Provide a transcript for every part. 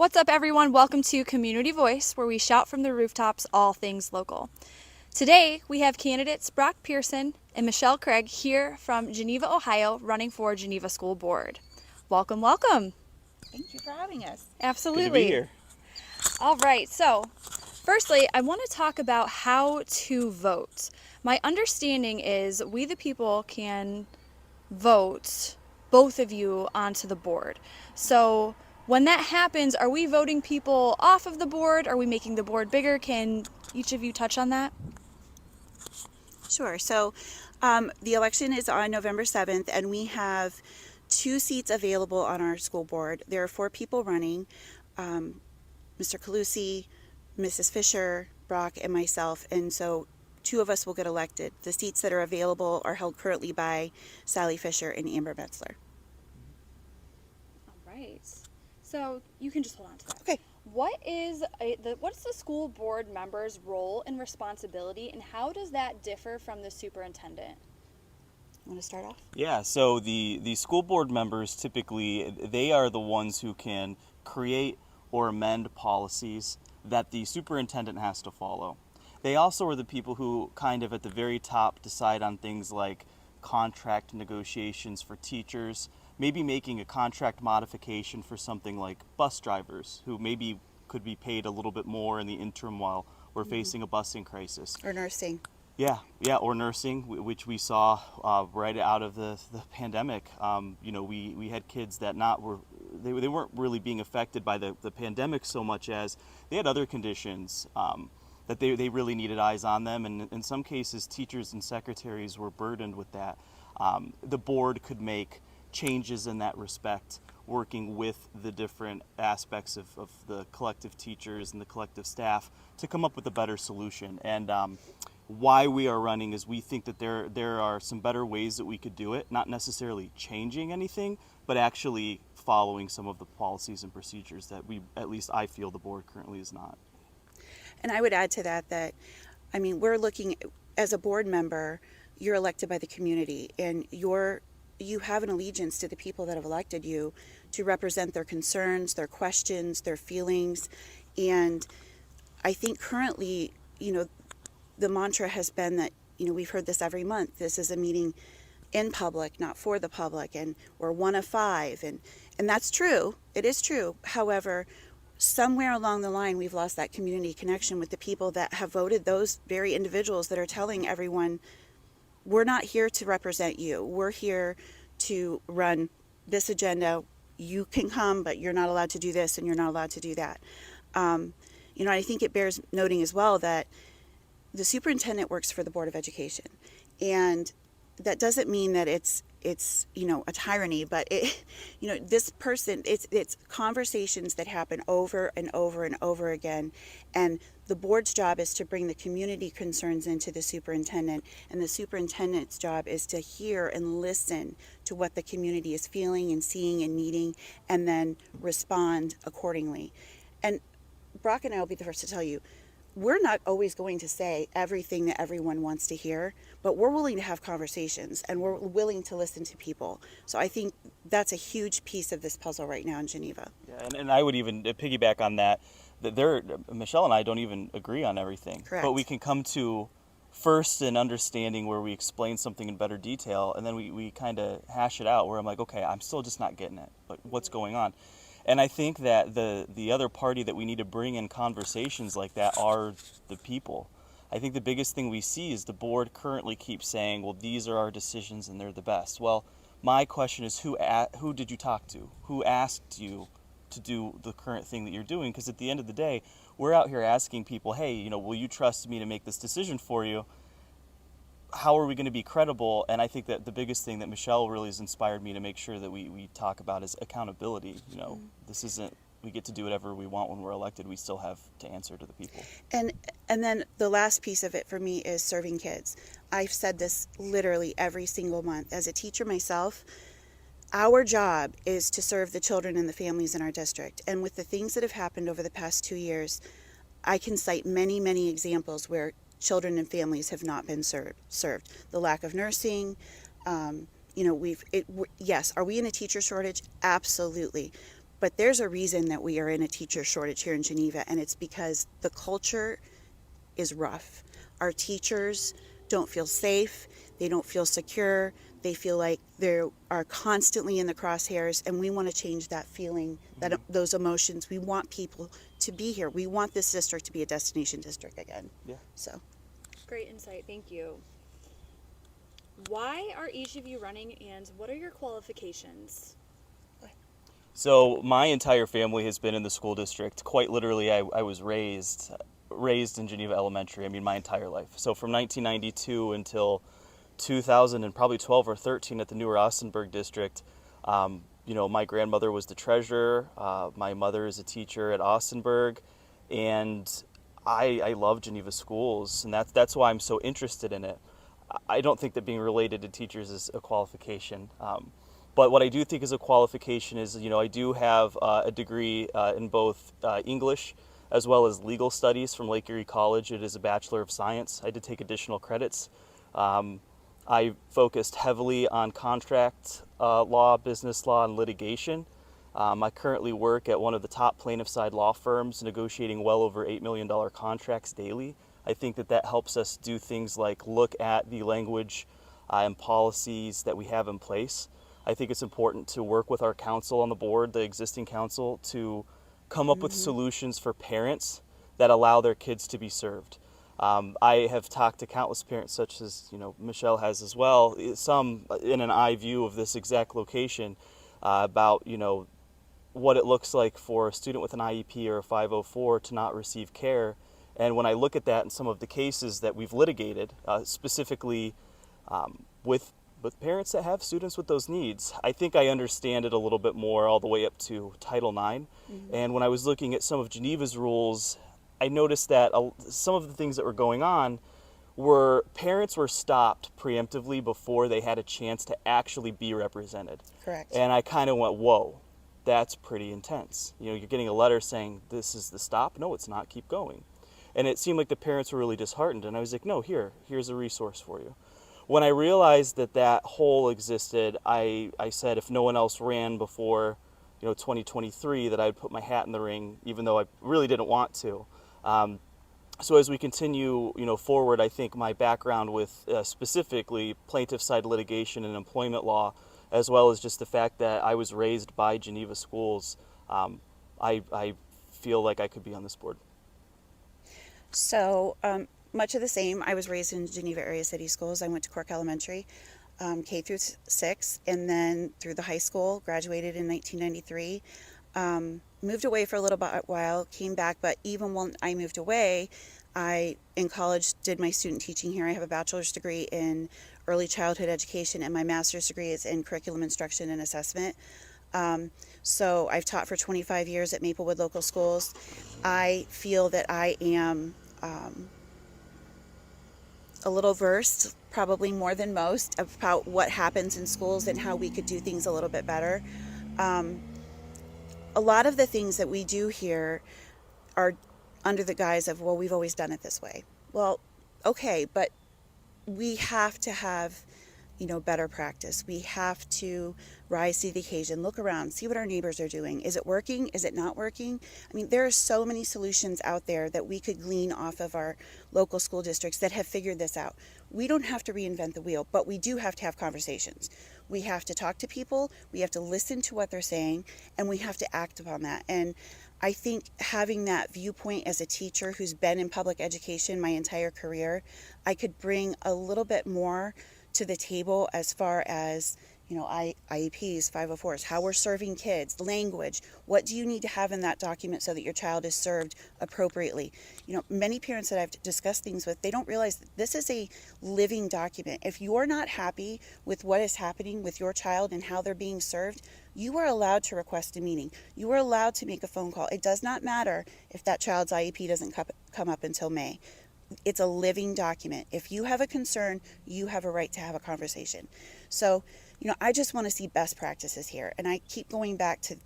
What's up, everyone? Welcome to Community Voice, where we shout from the rooftops all things local. Today, we have candidates Brock Pearson and Michelle Craig here from Geneva, Ohio, running for Geneva School Board. Welcome, welcome. Thank you for having us. Absolutely. Good to be here. All right, so firstly, I want to talk about how to vote. My understanding is we the people can vote both of you onto the board. So when that happens, are we voting people off of the board? Are we making the board bigger? Can each of you touch on that? Sure. So the election is on November 7th, and we have 2 seats available on our school board. There are 4 people running, Mr. Calusi, Mrs. Fisher, Brock, and myself. And so 2 of us will get elected. The seats that are available are held currently by Sally Fisher and Amber Metzler. All right. So you can just hold on to that. Okay. What's the school board member's role and responsibility, and how does that differ from the superintendent? Want to start off? Yeah, so the school board members typically, they are the ones who can create or amend policies that the superintendent has to follow. They also are the people who kind of at the very top decide on things like contract negotiations for teachers, maybe making a contract modification for something like bus drivers who maybe could be paid a little bit more in the interim while we're facing a busing crisis. Or nursing. Yeah, or nursing, which we saw right out of the pandemic. We had kids that they weren't really being affected by the pandemic so much as they had other conditions that they really needed eyes on them, and in some cases teachers and secretaries were burdened with that. The board could make changes in that respect, working with the different aspects of the collective teachers and the collective staff to come up with a better solution. And why we are running is we think that there are some better ways that we could do it, not necessarily changing anything, but actually following some of the policies and procedures that at least I feel the board currently is not. And I would add to that, we're looking, as a board member, you're elected by the community, and you have an allegiance to the people that have elected you to represent their concerns, their questions, their feelings. And I think currently, the mantra has been that, we've heard this every month. This is a meeting in public, not for the public, and we're one of 5. And that's true. It is true. However, somewhere along the line, we've lost that community connection with the people that have voted, those very individuals that are telling everyone, we're not here to represent you. We're here to run this agenda. You can come, but you're not allowed to do this and you're not allowed to do that. I think it bears noting as well that the superintendent works for the Board of Education. And that doesn't mean that it's a tyranny, but this person, it's conversations that happen over and over and over again, and the board's job is to bring the community concerns into the superintendent, and the superintendent's job is to hear and listen to what the community is feeling and seeing and needing, and then respond accordingly. And Brock and I will be the first to tell you, we're not always going to say everything that everyone wants to hear, but we're willing to have conversations and we're willing to listen to people. So I think that's a huge piece of this puzzle right now in Geneva. Yeah, and I would even piggyback on that. Michelle and I don't even agree on everything. Correct. But we can come to first an understanding where we explain something in better detail, and then we kind of hash it out where I'm like, okay, I'm still just not getting it. Like, what's going on? And I think that the other party that we need to bring in conversations like that are the people. I think the biggest thing we see is the board currently keeps saying, well, these are our decisions and they're the best. Well, my question is, who did you talk to? Who asked you to do the current thing that you're doing? Because at the end of the day, we're out here asking people, hey, will you trust me to make this decision for you? How are we going to be credible? And I think that the biggest thing that Michelle really has inspired me to make sure that we talk about is accountability. This isn't, we get to do whatever we want when we're elected. We still have to answer to the people. And then the last piece of it for me is serving kids. I've said this literally every single month. As a teacher myself, our job is to serve the children and the families in our district. And with the things that have happened over the past 2 years, I can cite many, many examples where children and families have not been served. The lack of nursing, yes, are we in a teacher shortage? Absolutely. But there's a reason that we are in a teacher shortage here in Geneva, and it's because the culture is rough. Our teachers don't feel safe, they don't feel secure, they feel like they are constantly in the crosshairs, and we want to change that feeling, that those emotions. We want people to be here. We want this district to be a destination district again. Yeah. So Great insight. Thank you. Why are each of you running, and what are your qualifications? So my entire family has been in the school district. Quite literally, I was raised in Geneva Elementary. I mean, my entire life. So from 1992 until 2000 and probably 12 or 13 at the New Rosenberg district. My grandmother was the treasurer. My mother is a teacher at Ausenberg, and I love Geneva schools, and that's why I'm so interested in it. I don't think that being related to teachers is a qualification. But what I do think is a qualification is, I do have a degree in both English as well as legal studies from Lake Erie College. It is a Bachelor of Science. I did take additional credits. I focused heavily on contract law, business law, and litigation. I currently work at one of the top plaintiff side law firms, negotiating well over $8 million contracts daily. I think that helps us do things like look at the language and policies that we have in place. I think it's important to work with our council on the board, the existing council, to come up with solutions for parents that allow their kids to be served. I have talked to countless parents, such as Michelle has as well, some in an eye view of this exact location, about what it looks like for a student with an IEP or a 504 to not receive care. And when I look at that in some of the cases that we've litigated, specifically with parents that have students with those needs, I think I understand it a little bit more all the way up to Title IX. And when I was looking at some of Geneva's rules, I noticed that some of the things that were going on were parents were stopped preemptively before they had a chance to actually be represented. correct. And I kind of went, whoa, that's pretty intense. You're getting a letter saying, this is the stop. No, it's not. Keep going. And it seemed like the parents were really disheartened. And I was like, no, here's a resource for you. When I realized that hole existed, I said if no one else ran before 2023, that I'd put my hat in the ring, even though I really didn't want to. So as we continue, forward, I think my background with specifically plaintiff side litigation and employment law, as well as just the fact that I was raised by Geneva schools, I feel like I could be on this board. So much of the same. I was raised in Geneva area city schools. I went to Cork Elementary, K through 6, and then through the high school, graduated in 1993. Moved away for a little while, came back, but even when I moved away, I, in college, did my student teaching here. I have a bachelor's degree in early childhood education, and my master's degree is in curriculum instruction and assessment. So I've taught for 25 years at Maplewood Local Schools. I feel that I am a little versed, probably more than most, about what happens in schools and how we could do things a little bit better. A lot of the things that we do here are under the guise of, well, we've always done it this way. Well, okay, but we have to have, better practice. We have to rise to the occasion, look around, see what our neighbors are doing. Is it working? Is it not working? I mean, there are so many solutions out there that we could glean off of our local school districts that have figured this out. We don't have to reinvent the wheel, but we do have to have conversations. We have to talk to people, we have to listen to what they're saying, and we have to act upon that. And I think having that viewpoint as a teacher who's been in public education my entire career, I could bring a little bit more to the table as far as, IEPs, 504s, how we're serving kids, language. What do you need to have in that document so that your child is served appropriately? Many parents that I've discussed things with, they don't realize that this is a living document. If you're not happy with what is happening with your child and how they're being served, you are allowed to request a meeting. You are allowed to make a phone call. It does not matter if that child's IEP doesn't come up until May. It's a living document. If you have a concern, you have a right to have a conversation. So, I just want to see best practices here. And I keep going back to,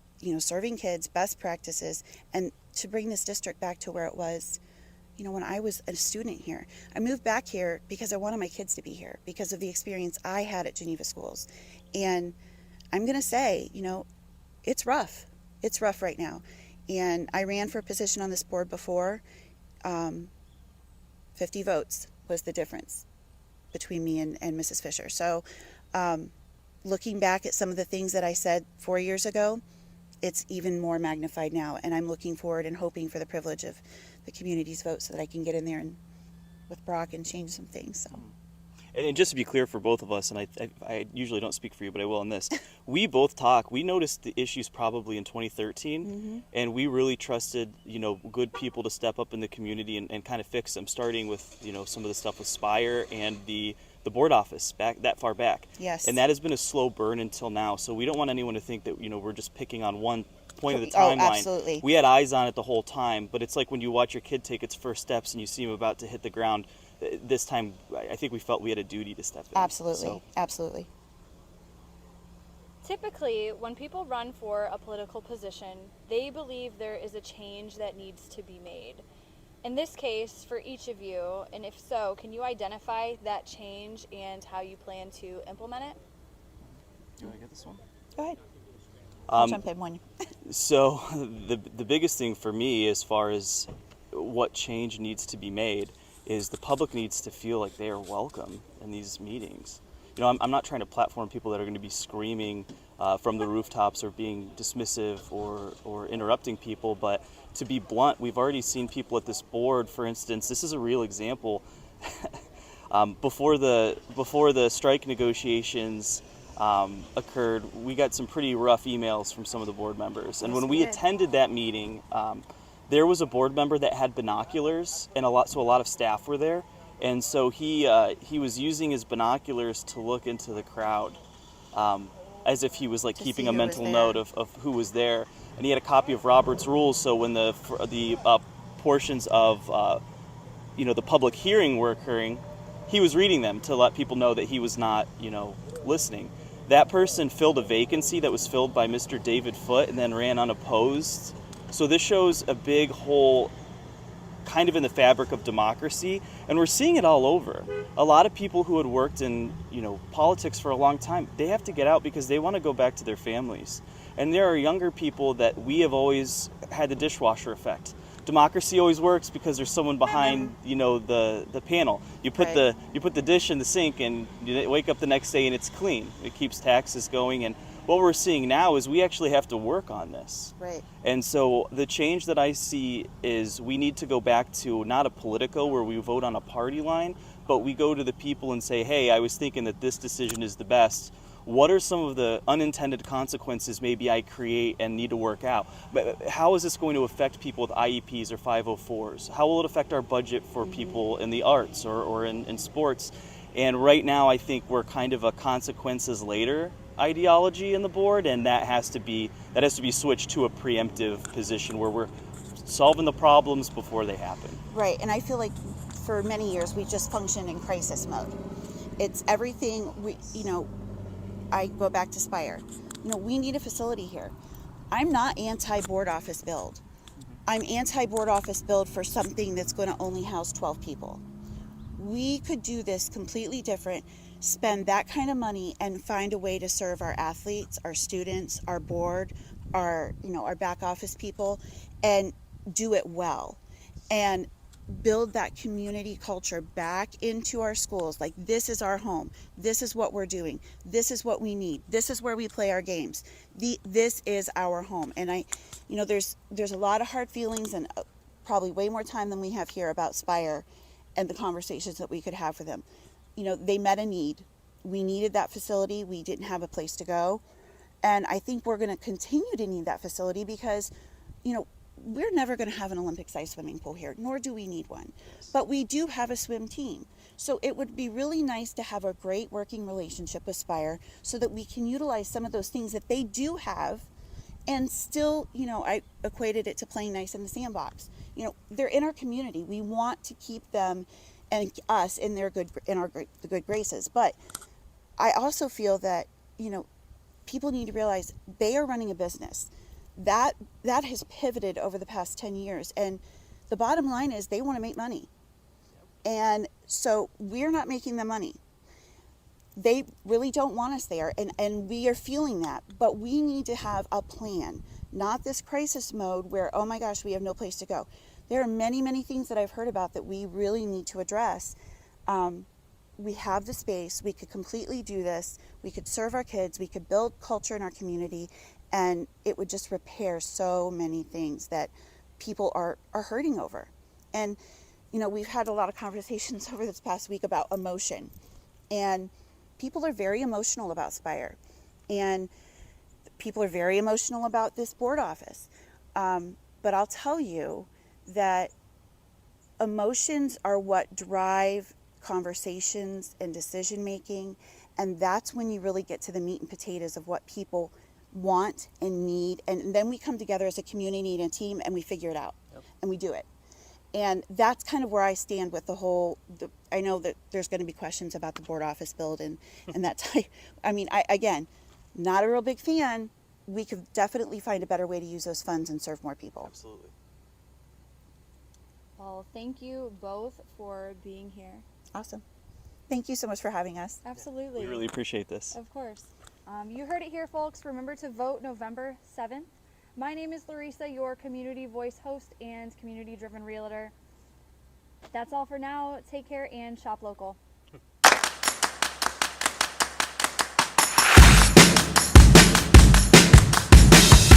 serving kids, best practices, and to bring this district back to where it was, when I was a student here. I moved back here because I wanted my kids to be here, because of the experience I had at Geneva schools. And I'm going to say, it's rough. It's rough right now. And I ran for a position on this board before. 50 votes was the difference between me and Mrs. Fisher. So looking back at some of the things that I said 4 years ago, it's even more magnified now. And I'm looking forward and hoping for the privilege of the community's vote so that I can get in there and with Brock and change some things. So. And just to be clear for both of us, and I usually don't speak for you, but I will on this, we both we noticed the issues probably in 2013, and we really trusted, good people to step up in the community and kind of fix them, starting with, some of the stuff with Spire and the board office back that far back. Yes. And that has been a slow burn until now, so we don't want anyone to think that, we're just picking on one point of the timeline. Oh, absolutely. We had eyes on it the whole time, but it's like when you watch your kid take its first steps and you see him about to hit the ground. This time, I think we felt we had a duty to step in. Absolutely. So. Absolutely. Typically, when people run for a political position, they believe there is a change that needs to be made. In this case, for each of you, and if so, can you identify that change and how you plan to implement it? Do I get this one? Go ahead. I'll jump in one. So the biggest thing for me as far as what change needs to be made is the public needs to feel like they are welcome in these meetings. I'm not trying to platform people that are going to be screaming from the rooftops or being dismissive or interrupting people, but to be blunt, we've already seen people at this board, for instance, this is a real example. Before the strike negotiations occurred, we got some pretty rough emails from some of the board members. And when we attended that meeting, there was a board member that had binoculars, and a lot of staff were there, and so he was using his binoculars to look into the crowd, as if he was like keeping a mental note of who was there. And he had a copy of Robert's Rules, so when the portions of the public hearing were occurring, he was reading them to let people know that he was not listening. That person filled a vacancy that was filled by Mr. David Foote and then ran unopposed. So this shows a big hole kind of in the fabric of democracy, and we're seeing it all over. A lot of people who had worked in politics for a long time, they have to get out because they want to go back to their families. And there are younger people that we have always had the dishwasher effect. Democracy always works because there's someone behind the panel. You put the dish in the sink and you wake up the next day and it's clean. It keeps taxes going. And what we're seeing now is we actually have to work on this. Right. And so the change that I see is we need to go back to not a Politico where we vote on a party line, but we go to the people and say, hey, I was thinking that this decision is the best. What are some of the unintended consequences maybe I create and need to work out? But how is this going to affect people with IEPs or 504s? How will it affect our budget for people in the arts or in sports? And right now I think we're kind of a consequences later ideology in the board, and that has to be switched to a preemptive position where we're solving the problems before they happen. Right, and I feel like for many years we just functioned in crisis mode. It's everything I go back to Spire. We need a facility here. I'm not anti-board office build. I'm anti-board office build for something that's going to only house 12 people. We could do this completely different, spend that kind of money and find a way to serve our athletes, our students, our board, our back office people, and do it well. And build that community culture back into our schools. Like, this is our home. This is what we're doing. This is what we need. This is where we play our games. This is our home. And there's a lot of hard feelings and probably way more time than we have here about Spire and the conversations that we could have for them. They met a need. We needed that facility. We didn't have a place to go. And I think we're going to continue to need that facility because, we're never going to have an Olympic-sized swimming pool here, nor do we need one. But we do have a swim team. So it would be really nice to have a great working relationship with Spire so that we can utilize some of those things that they do have and still, I equated it to playing nice in the sandbox. They're in our community. We want to keep them and us in the good graces. But I also feel that, people need to realize they are running a business. That has pivoted over the past 10 years. And the bottom line is they want to make money. And so we're not making the money. they really don't want us there, and we are feeling that, but we need to have a plan, not this crisis mode where, oh my gosh, we have no place to go. There are many things that I've heard about that we really need to address. We have the space, we could completely do this, we could serve our kids, we could build culture in our community, and it would just repair so many things that people are hurting over. And we've had a lot of conversations over this past week about emotion, and people are very emotional about Spire, and people are very emotional about this board office. But I'll tell you that emotions are what drive conversations and decision making, and that's when you really get to the meat and potatoes of what people want and need, and then we come together as a community and a team and we figure it out. Yep. And we do it. And that's kind of where I stand with I know that there's going to be questions about the board office build and that type. I mean, again, not a real big fan. We could definitely find a better way to use those funds and serve more people. Absolutely. Well, thank you both for being here. Awesome. Thank you so much for having us. Absolutely. We really appreciate this. Of course. You heard it here, folks. Remember to vote November 7th. My name is Laurisa, your community voice host and community-driven realtor. That's all for now. Take care and shop local.